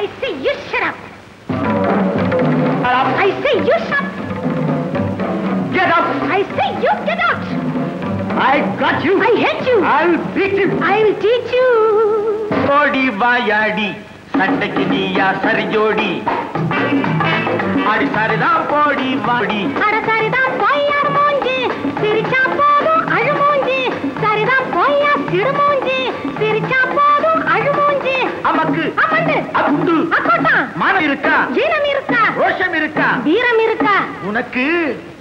I say you shut up. I say you shut up. Get up. I say you get out. I got you. I hate you. I'll beat you. I will teach you. ஓடி வாயாடி சண்டைக்கு நீயா சரி ஜோடி அடி சரிதான் போடி வாடி அட சரிதான் போயார் மூஞ்சி சிரிச்சா போதும் அழு மூஞ்சி சரிதான் போயா சிறு மூஞ்சி சிரிச்சா போதும் அழு மூஞ்சி அமக்கு அமண்டு அகுண்டு அக்கோட்டா மானம் இருக்கா ஜீனம் இருக்கா ரோஷம் இருக்கா வீரம் இருக்கா உனக்கு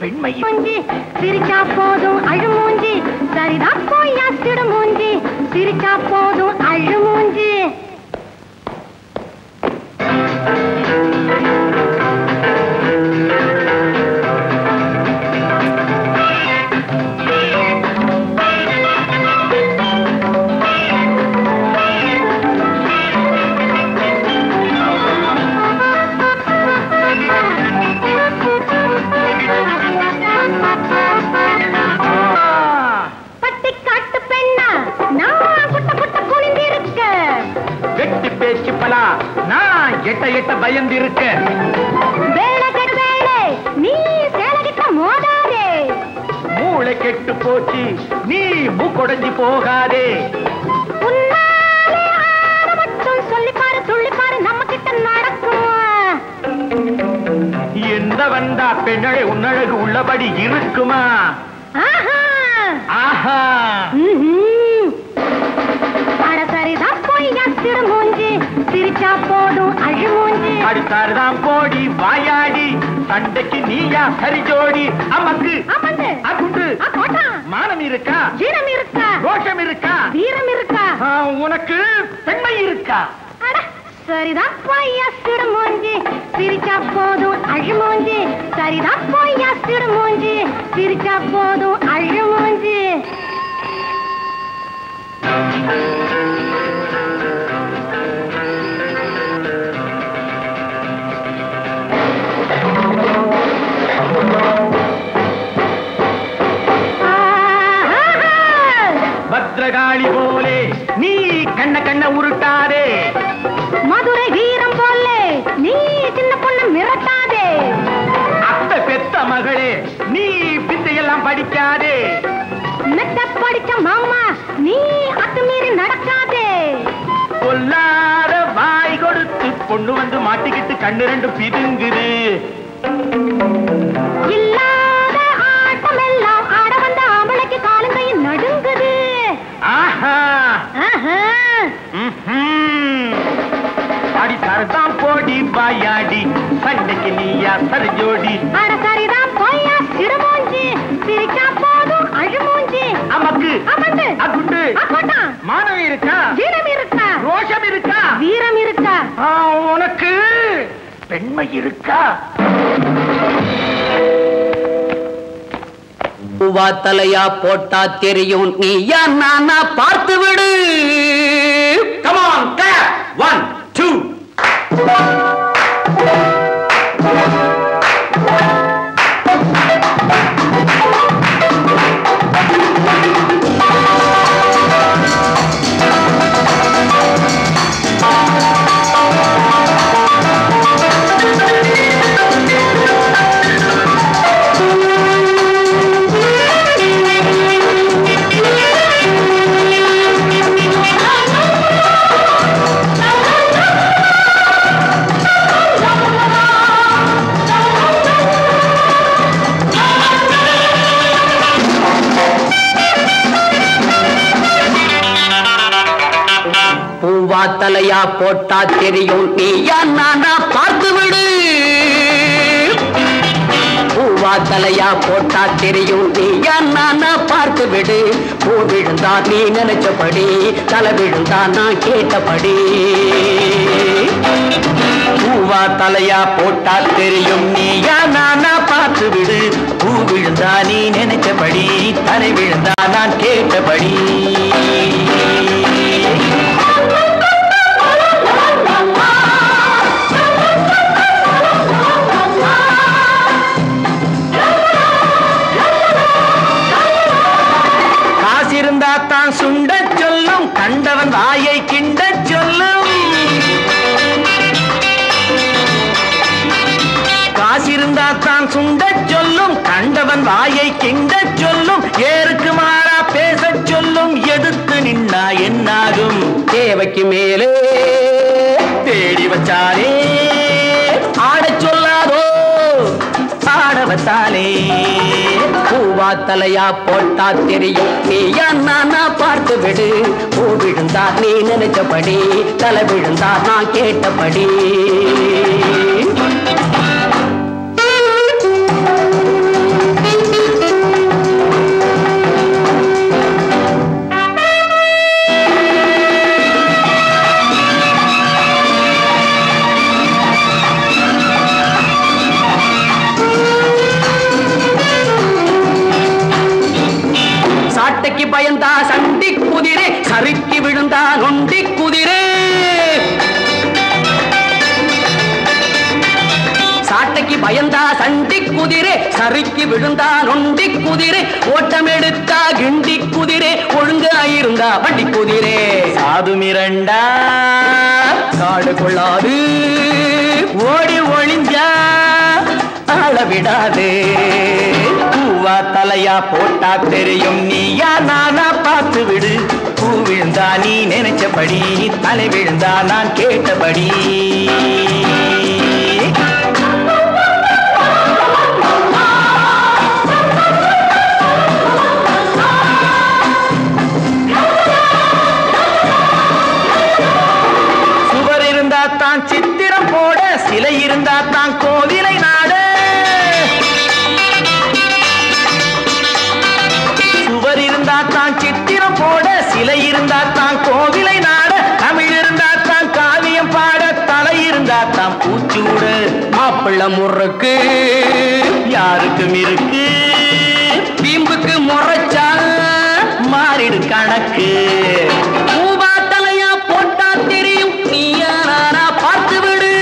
பெண்மை மூஞ்சி சிரிச்சா போதும் அழு மூஞ்சி சரிதான் போயா சிறு மூஞ்சி சிரிச்சா போதும் அழு மூஞ்சி எட்ட எட்ட பயந்து இருக்க நீ சேலகிட்ட மோதாதே மூளை கெட்டு போச்சு நீ மூக்கொடைஞ்சு போகாதே மட்டும் சொல்லிப்பாரு துள்ளிப்பாரு நம்ம கிட்ட நடக்குமா எந்த வந்தா பெண்ணழை உன்னழகு உள்ளபடி இருக்குமா ஆஹா ஆஹா சரிதான் போய் சிறு மூஞ்சி சிரிச்சா போதும் அழு மூஞ்சி அடித்தாருதான் போடி வாயாடி சண்டைக்கு நீயா சரி ஜோடி அமக்கு அமந்து அகுண்டு அக்கோட்டா மானம் இருக்கா ஜீனம் இருக்கா ரோஷம் இருக்கா வீரம் இருக்கா உனக்கு பெண்மை இருக்கா சரிதான் போய்யா சிறு மூஞ்சி சிரிச்சா போதும் அழு மூஞ்சி சரிதான் போய்யா சிறு மூஞ்சி சிரிச்சா போதும் அழு மூஞ்சி பத்ரகாளி போலே நீ கண்ண கண்ண உருட்டாதே மதுரை வீரம் போலே நீ சின்ன பொண்ணு மிரட்டாதே அத்தை பெத்த மகளே நீ பித்தையெல்லாம் படிக்காதே மெத்த படிச்ச மாமா நீ அத்துமீறி நடக்காதே கொல்லாத வாய் கொடுத்து பொண்ணு வந்து மாட்டிக்கிட்டு கண்ணு ரெண்டு பிதுங்குது இல்லாத ஆட்டம் எல்லாம் ஆட வந்த ஆம்பளைக்கு காலங்கையும் நடுங்குது ஆஹா அடி சரதான் போடி பாயாடி சண்டைக்கு நீயா சரி ஜோடி அட சரிதான் போயா சிறு மூஞ்சி சிரிச்சா போதும் அழு மூஞ்சி அமக்கு அமண்டு அகுண்டு அக்கோட்டா மானம் இருக்கா ஜீனம் இருக்கா ரோஷம் இருக்கா வீரம் இருக்கா உனக்கு பெண்மை இருக்கா பூவா தலையா போட்டா தெரியும் நீயா நானா பார்த்து விடு Come on, clap! 1, 2. பூவா தலையா போட்டா தெரியும் நீயா நானா பார்த்து விடு பூவா தலையா போட்டா தெரியும் நீயா நானா பார்த்து விடு பூ விழுந்தா நீ நினைச்சபடி தலை விழுந்தா நான் கேட்டபடி பூவா தலையா போட்டா தெரியும் நீயா நானா பார்த்து விடு பூ விழுந்தா நீ நினைச்சபடி தலை விழுந்தா நான் கேட்டபடி காசிருந்தா தான் சுண்ட சொல்லும் கண்டவன் வாயை கிண்ட சொல்லும் இருந்தா தான் சுண்ட சொல்லும், கண்டவன் வாயை கிண்ட சொல்லும், ஏருக்கு மாறா பேச சொல்லும், எதிர்த்து நின்னா என்னாகும்? தேவைக்கு மேலே தேடி வச்சாலே ஆடச் சொல்லாதோ, ஆடவத்தாலே. பூவா தலையா போட்டா தெரியும், நீயா நானா பார்த்து விடு. பூ விழுந்தா நீ நினைச்சபடி, தலை விழுந்தா நான் கேட்டபடி. சாட்டைக்கு பயந்தா சண்டி குதிரை, சறுக்கி விழுந்தா நொண்டி குதிரை. சாட்டைக்கு பயந்தா சண்டி குதிரை, சறுக்கி விழுந்தா நொண்டி குதிரை. ஓட்டம் எடுத்தா கிண்டி குதிரை, ஒழுங்காயிருந்தா வண்டி குதிரை. சாது மிரண்டா காடு கொள்ளாது, ஓடி ஒளிஞ்சா ஆள விடாது. பூவா தலையா போட்டா தெரியும், நீயா நானா பார்த்து விடு. பூ விழுந்தா நீ நினைச்சபடி, தலை விழுந்தா நான் கேட்டபடி. சுவர் இருந்தா தான் சித்திரம் போட, சிலை இருந்தா தான் கோவிலை நாட. சுவர் இருந்தா தான் சித்திரம் போட, சிலை இருந்தா தான் கோவிலை நாட. தமிழ் இருந்தா தான் காவியம் பாட, தலை இருந்தா தான் பூச்சூட. மாப்பிள்ள முறுக்கு யாருக்கும் இருக்கு, வீம்புக்கு முறைச்சா மாறிடு கணக்கு. பூவா தலையா போட்டா தெரியும், நீயா நானா பார்த்து விடு.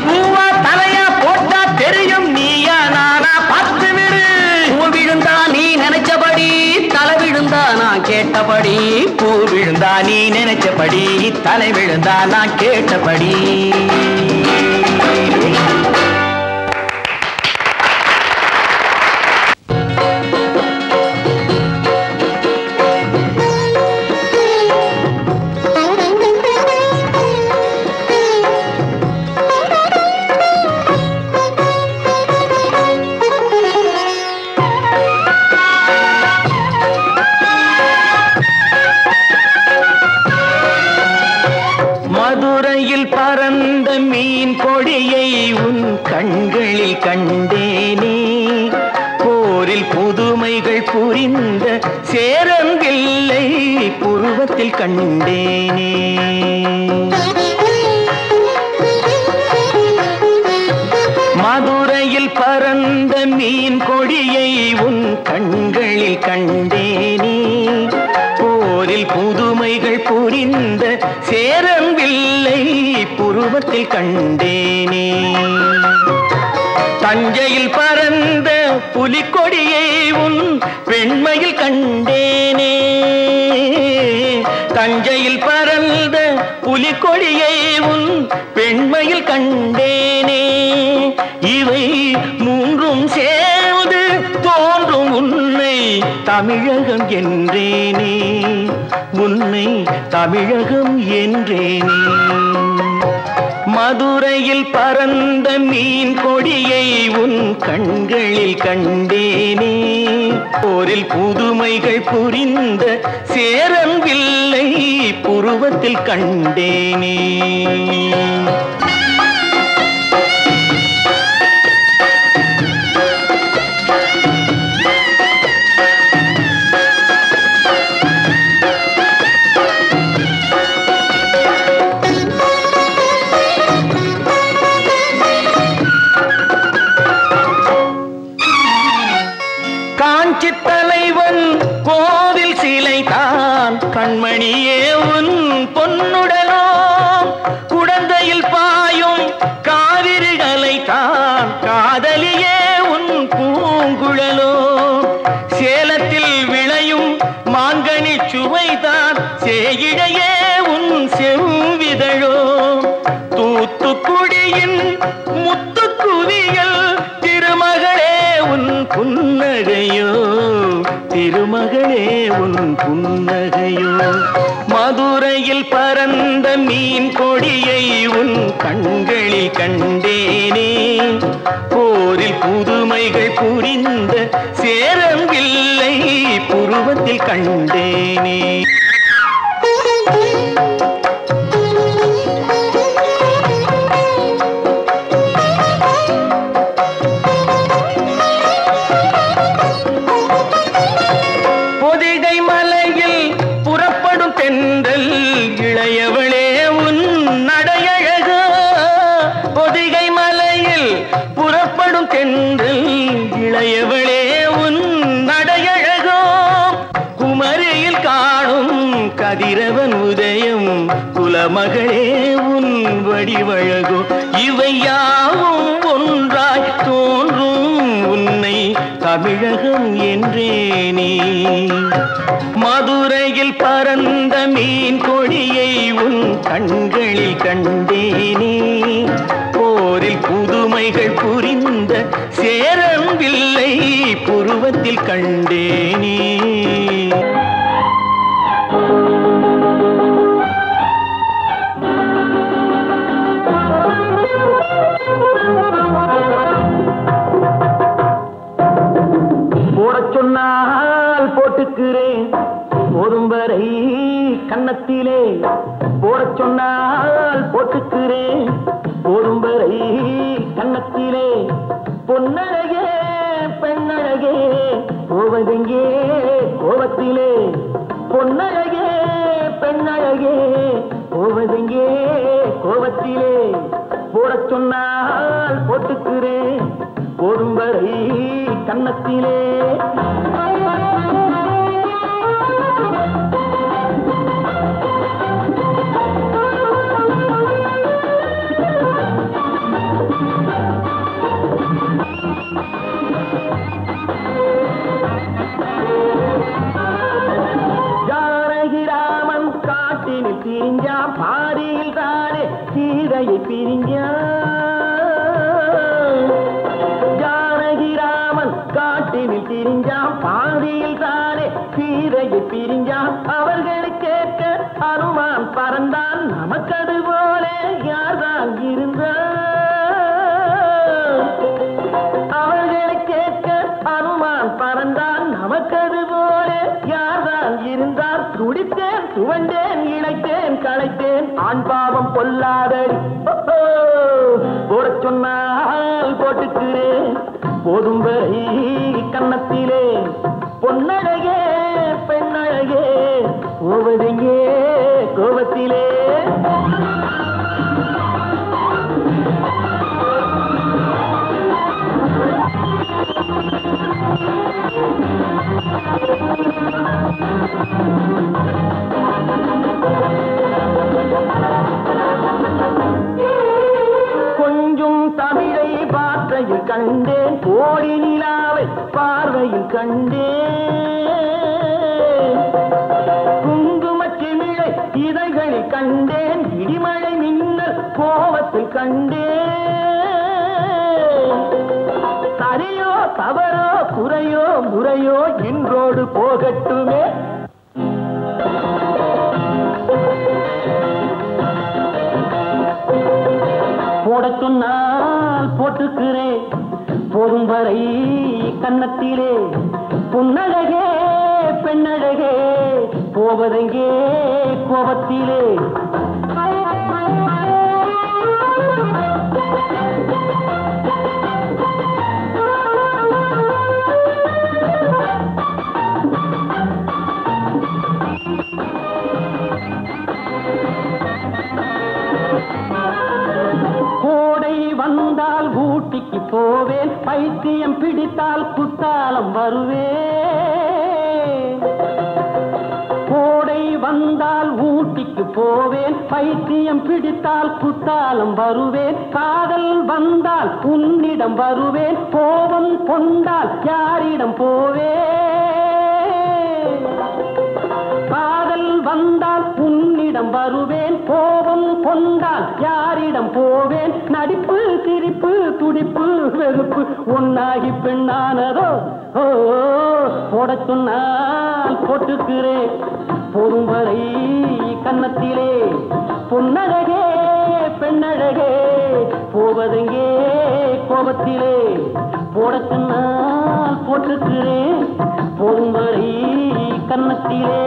பூவா தலையா போட்டா தெரியும், நீயா நானா பார்த்து விடு. பூ விழுந்தா நீ நினைச்சபடி, தலை விழுந்தா நான் கேட்டபடி. பூ விழுந்தா நீ நினைச்சபடி, தலை விழுந்தா நான் கேட்டபடி. மதுரையில் பறந்த மீன் கொடியை உன் கண்களில் கண்டேனே. போரில் புதுமைகள் புரிந்த சேரங்கில்லை புருவத்தில் கண்டேனே. மதுரையில் பறந்த மீன் கொடியை உன் கண்களில் கண்டேனே. போரில் புதுமைகள் புரிந்த சேரங்கில்லை புருவத்தில் கண்டேனே. தஞ்சையில் பறந்த புலிக்கொடியை உன் பெண்மையில் கண்டேனே. தஞ்சையில் பறந்த புலிக்கொடியை உன் பெண்மையில் கண்டேனே. இவை மூன்றும் சேர்ந்து தோன்றும் உன்னை தமிழகம் என்றேனே. உன்னை தமிழகம் என்றேனே. மதுரையில் பறந்த மீன் கொடியை உன் கண்களில் கண்டேனே. போரில் புதுமைகள் புரிந்த சேரங்கில்லை புருவத்தில் கண்டேனே. காஞ்சி தலைவன் கோவில் சிலை தான் கண்மணியே உன் பொன்னுடனோ. குடந்தையில் பாய பறந்த மீன் கொடியை உன் கண்களில் கண்டேனே போரில் புதுமைகள் புரிந்த சேரம்பில்லை புருவத்தில் கண்டேனே பொதிகை மலையில் புறப்படும் தென்றல் இளையவளே உன் நடையழகோ பொதிகை மலையில் புறப்படும் தென்றல் இளையவளே உன் நடையழகோ குமரியில் காணும் கதிரவன் உதயம் குலமகளே உன் வடிவழகோ இவை யாவும் ஒன்றாய் தோன்றும் உன்னை தமிழகம் என்றேனே மதுரையில் பறந்த மீன் கொடியை உன் கண்களில் கண்டேனே போரில் புதுமைகள் புரிந்த சேரம்பில்லை புருவத்தில் கண்டேனே போடச் சொன்னால் போட்டுக்கிறேன் போதும் வரை கன்னத்திலே போடச் சொன்னால் போட்டுக்கிறேன் போதும் வரை கன்னத்திலே பொன்னழகே பெண்ணழகே போவதெங்கே கோபத்திலே பொன்னழகே பெண்ணழகே போவதெங்கே கோபத்திலே போடச் சொன்னால் போட்டுக்கிறேன் போடும் வரை கன்னத்திலே ஜானகிராமன் காட்டினில் பிரிஞ்சான் பாரியில் தானே சீதையை பிரிஞ்சான் காட்டினில் பிரிஞ்சான் பாதியில் தானே சீதையை பிரிஞ்சான் அவர்களை கேட்க அனுமான் பறந்தான் நமக்கது போல யார்தான் இருந்தான் அவர்களை கேட்க அனுமான் பறந்தான் நமக்கது போல யார்தான் இருந்தான் துடித்தேன் துவண்டேன் இழைத்தேன் களைத்தேன் ஆண் பாவம் பொல்லாதடி போடச் சொன்னால் போட்டுக்கிறேன் போதும் வரை கன்னத்திலே பொன்னழகே பெண்ணழகே போவதெங்கே கோபத்திலே கொஞ்சம் தமிழை பாற்றையில் கண்டேன் கோடி நிலாவை பார்வையில் கண்டேன் குங்குமச்சிமிழை இதழ்களில் கண்டேன் இடிமழை மின்னல் கோபத்தில் கண்டேன் சரியோ தவறோ குறையோ முறையோ இன்றோடு போகட்டுமே போடச் சொன்னால் போட்டுக்கிறேன் போதும் வரை கன்னத்திலே புன்னழகே பெண்ணழகே போவதெங்கே கோபத்திலே கோடை வந்தால் ஊட்டிக்கு போவேன் பைத்தியம் பிடித்தால் குத்தாலம் வருவேன் கோடை வந்தால் ஊட்டிக்கு போவேன் பைத்தியம் பிடித்தால் குத்தாலம் வருவேன் காதல் வந்தால் உன்னிடம் வருவேன் கோபம் கொண்டால் யாரிடம் போவேன் காதல் வந்தால் உன்னிடம் வருவேன் கோபம் கொண்டால் யாரிடம் போவேன் நடிப்பு சிரிப்பு துடிப்பு வெறுப்பு ஒன்னாகி பெண்ணானதோ போடச் சொன்னால் போட்டுக்கிறேன் போதும் வரை கன்னத்திலே போவதெங்கே கோபத்திலே போடக்கண்ணால் போட்டுக்கிறேன் போடும் வரை கன்னத்திலே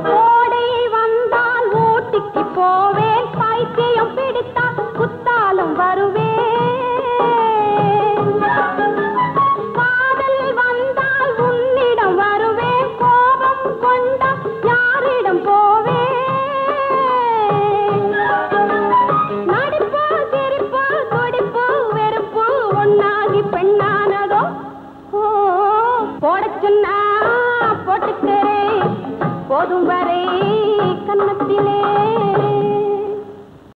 கோடை வந்தால் ஊட்டிக்கு போவேன் போட சொன்னா போட்டுக்கிறேன் போதும் வரை கன்னத்திலே